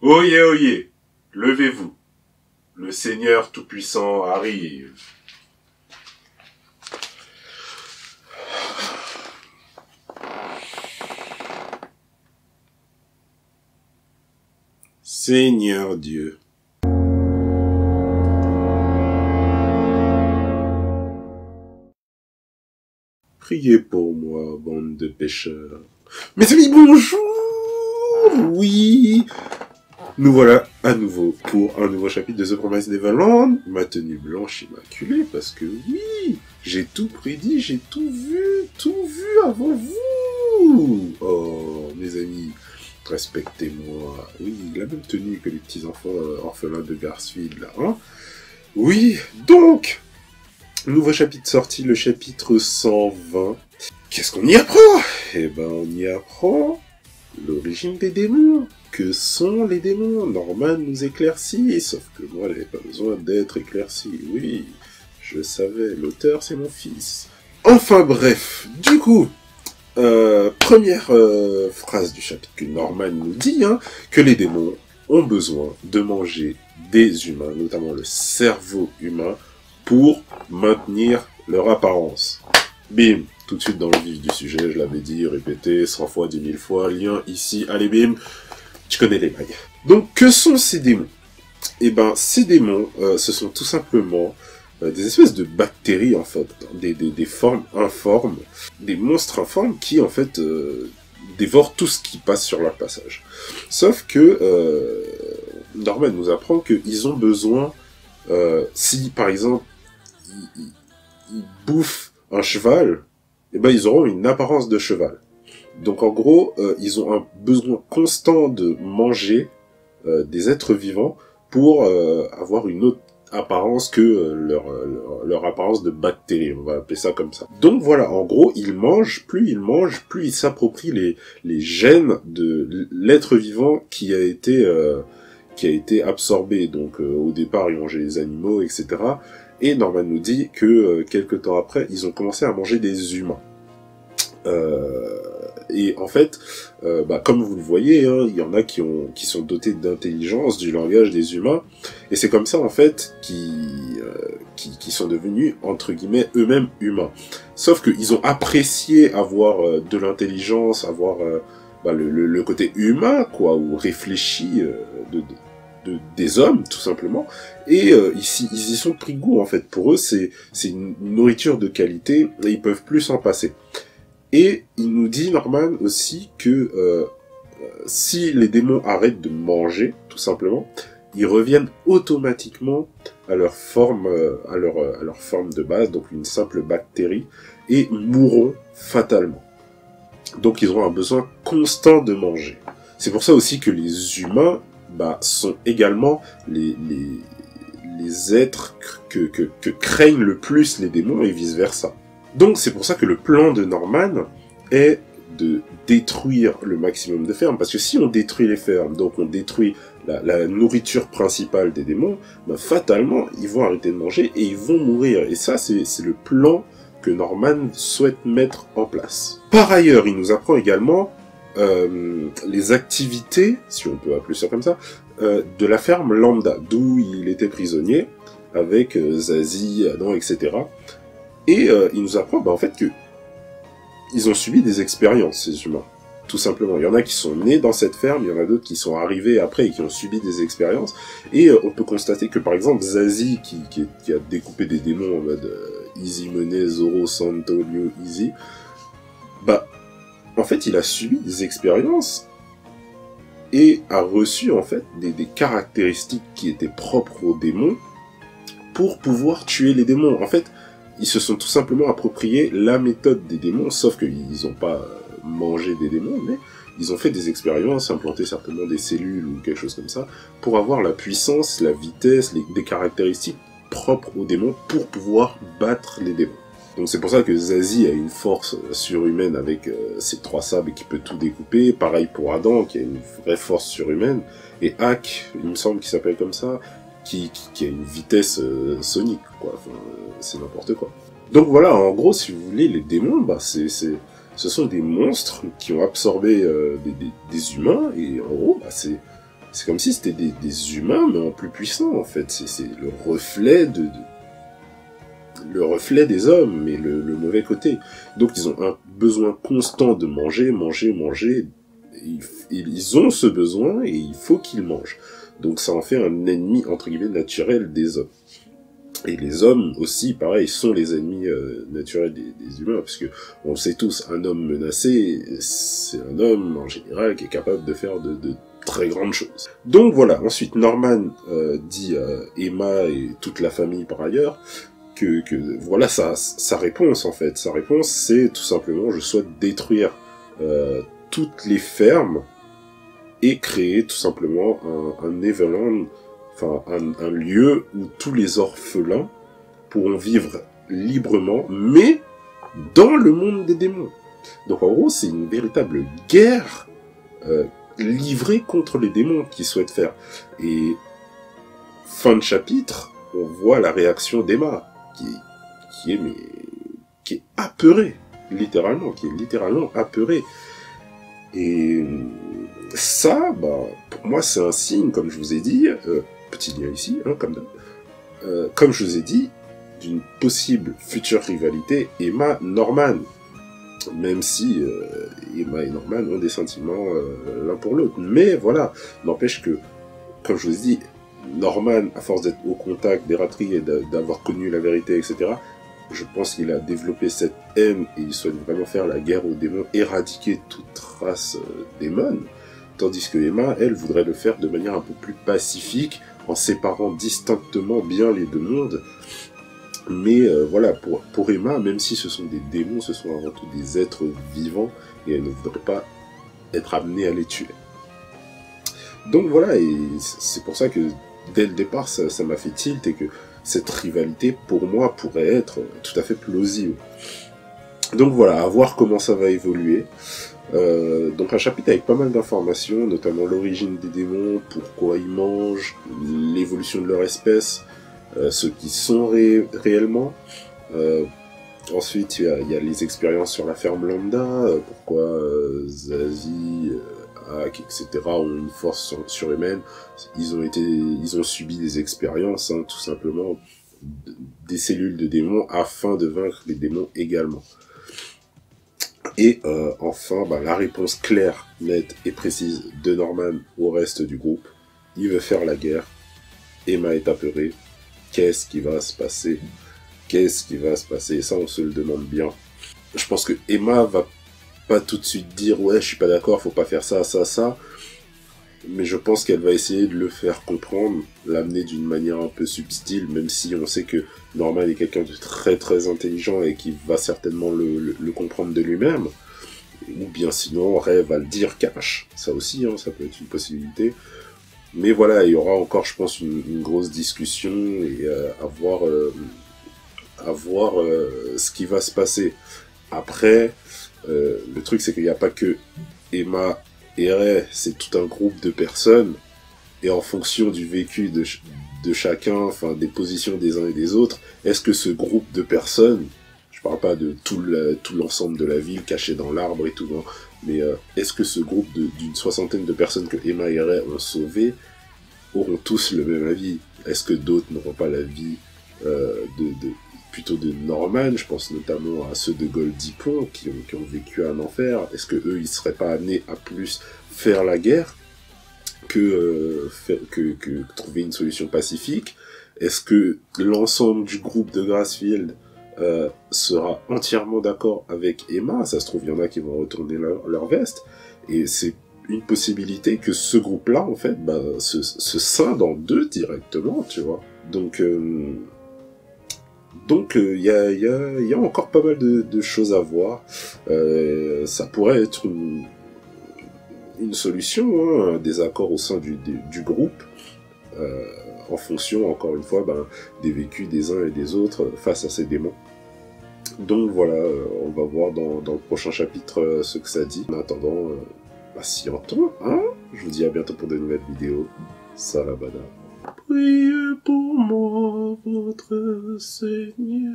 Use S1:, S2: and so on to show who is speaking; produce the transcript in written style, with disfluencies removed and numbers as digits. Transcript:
S1: Oyez, oyez, levez-vous, le Seigneur Tout-Puissant arrive. Seigneur Dieu. Priez pour moi, bande de pécheurs. Mes amis, bonjour! Oui! Nous voilà à nouveau pour un nouveau chapitre de The Promised Neverland. Ma tenue blanche immaculée, parce que oui, j'ai tout prédit, j'ai tout vu avant vous. Oh, mes amis, respectez-moi. Oui, la même tenue que les petits enfants orphelins de Garfield, là, hein. Oui, donc, nouveau chapitre sorti, le chapitre 120. Qu'est-ce qu'on y apprend? Eh ben, on y apprend l'origine des démons. Que sont les démons? Norman nous éclaircit, sauf que moi, j'avais pas besoin d'être éclairci. Oui, je savais, l'auteur, c'est mon fils. Enfin bref, du coup, première phrase du chapitre que Norman nous dit, hein, que les démons ont besoin de manger des humains, notamment le cerveau humain, pour maintenir leur apparence. Bim, tout de suite dans le vif du sujet, je l'avais dit, répété 100 fois, 10 000 fois, lien ici, allez bim, tu connais les bails. Donc, que sont ces démons? Eh ben, ces démons, ce sont tout simplement des espèces de bactéries, en fait, des formes informes, des monstres informes qui, en fait, dévorent tout ce qui passe sur leur passage. Sauf que Norman nous apprend qu'ils ont besoin, si, par exemple, ils bouffent un cheval, eh ben, ils auront une apparence de cheval. Donc en gros, ils ont un besoin constant de manger des êtres vivants pour avoir une autre apparence que leur apparence de bactéries, on va appeler ça comme ça. Donc voilà, en gros, ils mangent, plus ils s'approprient les gènes de l'être vivant qui a été absorbé. Donc au départ, ils mangeaient les animaux, etc. Et Norman nous dit que quelques temps après, ils ont commencé à manger des humains. Et en fait, comme vous le voyez, hein, il y en a qui sont dotés d'intelligence, du langage des humains, et c'est comme ça en fait qui sont devenus entre guillemets eux-mêmes humains. Sauf qu'ils ont apprécié avoir de l'intelligence, avoir le côté humain, quoi, ou réfléchi des hommes, tout simplement, et ils y sont pris goût en fait. Pour eux, c'est une nourriture de qualité, et ils peuvent plus s'en passer. Et il nous dit, Norman, aussi que si les démons arrêtent de manger, tout simplement, ils reviennent automatiquement à leur forme, à leur forme de base, donc une simple bactérie, et mourront fatalement. Donc ils auront un besoin constant de manger. C'est pour ça aussi que les humains sont également les êtres que craignent le plus les démons, et vice-versa. Donc c'est pour ça que le plan de Norman est de détruire le maximum de fermes, parce que si on détruit les fermes, donc on détruit la nourriture principale des démons, fatalement ils vont arrêter de manger et ils vont mourir. Et ça c'est le plan que Norman souhaite mettre en place. Par ailleurs, il nous apprend également les activités, si on peut appeler ça comme ça, de la ferme Lambda, d'où il était prisonnier, avec Zazie, Adam, etc., et il nous apprend en fait que ils ont subi des expériences, ces humains. Tout simplement. Il y en a qui sont nés dans cette ferme, il y en a d'autres qui sont arrivés après et qui ont subi des expériences. Et on peut constater que par exemple Zazie, qui a découpé des démons en mode Easy Money, Zoro, Santo, Liu, Easy, en fait il a subi des expériences et a reçu en fait des caractéristiques qui étaient propres aux démons pour pouvoir tuer les démons. En fait, ils se sont tout simplement approprié la méthode des démons, sauf qu'ils n'ont pas mangé des démons, mais ils ont fait des expériences, implanté certainement des cellules ou quelque chose comme ça, pour avoir la puissance, la vitesse, des caractéristiques propres aux démons pour pouvoir battre les démons. Donc c'est pour ça que Zazie a une force surhumaine avec ses 3 sabres qui peut tout découper, pareil pour Adam qui a une vraie force surhumaine, et Hak, il me semble qu'il s'appelle comme ça, qui a une vitesse sonique, quoi. Enfin, c'est n'importe quoi. Donc voilà, en gros, si vous voulez, les démons, ce sont des monstres qui ont absorbé des humains, et en gros, C'est comme si c'était des humains, mais en plus puissants, en fait. C'est le reflet le reflet des hommes, mais le mauvais côté. Donc ils ont un besoin constant de manger, manger, manger. Ils ont ce besoin et il faut qu'ils mangent. Donc ça en fait un ennemi, entre guillemets, naturel des hommes. Et les hommes aussi, pareil, sont les ennemis naturels des humains, parce que on le sait tous, un homme menacé, c'est un homme en général qui est capable de faire de très grandes choses. Donc voilà, ensuite Norman dit à Emma et toute la famille par ailleurs que voilà sa réponse en fait. Sa réponse c'est tout simplement je souhaite détruire toutes les fermes et créer tout simplement un Neverland, enfin un lieu où tous les orphelins pourront vivre librement, mais dans le monde des démons. Donc en gros, c'est une véritable guerre livrée contre les démons qu'ils souhaitent faire. Et fin de chapitre, on voit la réaction d'Emma, qui est apeurée, littéralement, apeurée. Et ça, bah, pour moi, c'est un signe, comme je vous ai dit, petit lien ici, hein, comme je vous ai dit, d'une possible future rivalité Emma-Norman. Même si Emma et Norman ont des sentiments l'un pour l'autre. Mais voilà, n'empêche que, comme je vous ai dit, Norman, à force d'être au contact des rateries et d'avoir connu la vérité, etc., je pense qu'il a développé cette haine et il souhaite vraiment faire la guerre aux démons, éradiquer toute race démone. Tandis que Emma, elle, voudrait le faire de manière un peu plus pacifique, en séparant distinctement bien les deux mondes. Mais voilà, pour Emma, même si ce sont des démons, ce sont avant tout des êtres vivants, et elle ne voudrait pas être amenée à les tuer. Donc voilà, et c'est pour ça que dès le départ, ça m'a fait tilt, et que cette rivalité, pour moi, pourrait être tout à fait plausible. Donc voilà, à voir comment ça va évoluer. Donc un chapitre avec pas mal d'informations, notamment l'origine des démons, pourquoi ils mangent, l'évolution de leur espèce, ceux qui sont réellement. Ensuite, il y a les expériences sur la ferme lambda, pourquoi Zazie, Hack, etc. ont une force surhumaine. Ils ont subi des expériences, hein, tout simplement, des cellules de démons afin de vaincre les démons également. Et enfin, bah, la réponse claire, nette et précise de Norman au reste du groupe. Il veut faire la guerre. Emma est apeurée. Qu'est-ce qui va se passer? Qu'est-ce qui va se passer? Et ça, on se le demande bien. Je pense que Emma va pas tout de suite dire « Ouais, je suis pas d'accord, faut pas faire ça, ça, ça ». Mais je pense qu'elle va essayer de le faire comprendre, l'amener d'une manière un peu subtile, même si on sait que Norman est quelqu'un de très très intelligent et qui va certainement le comprendre de lui-même. Ou bien sinon, Ray va le dire cash. Ça aussi, hein, ça peut être une possibilité. Mais voilà, il y aura encore, je pense, une grosse discussion et à voir ce qui va se passer. Après, le truc, c'est qu'il n'y a pas que Emma et Ray, c'est tout un groupe de personnes. Et en fonction du vécu de chacun, enfin des positions des uns et des autres, est-ce que ce groupe de personnes, je parle pas de tout l'ensemble de la ville caché dans l'arbre et tout, non, mais est-ce que ce groupe d'une soixantaine de personnes que Emma et Ray ont sauvées auront tous le même avis? Est-ce que d'autres n'auront pas l'avis plutôt de Norman? Je pense notamment à ceux de Goldie Pond qui ont vécu un enfer. Est-ce que eux, ils seraient pas amenés à plus faire la guerre que trouver une solution pacifique? Est-ce que l'ensemble du groupe de Grassfield sera entièrement d'accord avec Emma? Ça se trouve, il y en a qui vont retourner leur veste. Et c'est une possibilité que ce groupe-là, en fait, bah, se scinde en deux directement, tu vois. Donc, il y a encore pas mal de choses à voir. Ça pourrait être une solution, hein, des accords au sein du groupe, en fonction, encore une fois, des vécus des uns et des autres face à ces démons. Donc voilà, on va voir dans le prochain chapitre ce que ça dit. En attendant, patientons, hein. Je vous dis à bientôt pour de nouvelles vidéos. Salabada. Priez pour moi, votre Seigneur.